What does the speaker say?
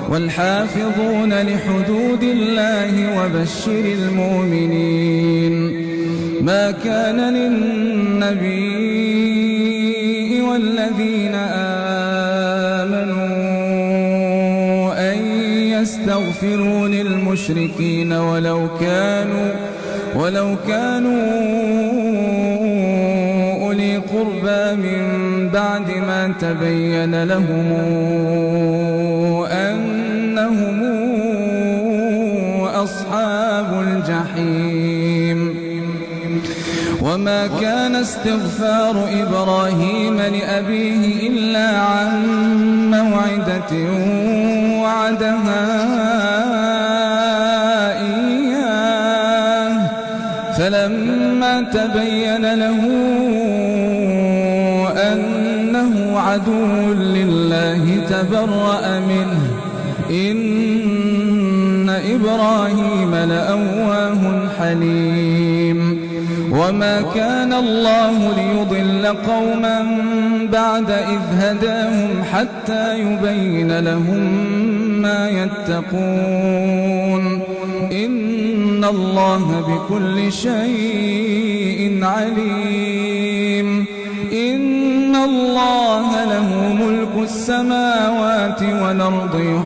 والحافظون لحدود الله وبشر المؤمنين. ما كان للنبي والذين آمنوا أن يستغفروا للمشركين ولو كانوا أولي قربى من بعد ما تبين لهم أنهم أصحاب الجحيم. وما كان استغفار إبراهيم لأبيه إلا عن موعدة وعدها إياه فلما تبين له أنه عدو لله تبرأ منه إن إبراهيم لأواه حليم. وما كان الله ليضل قوما بعد إذ هداهم حتى يبين لهم ما يتقون إن الله بكل شيء عليم. إن الله له ملك السماوات والأرض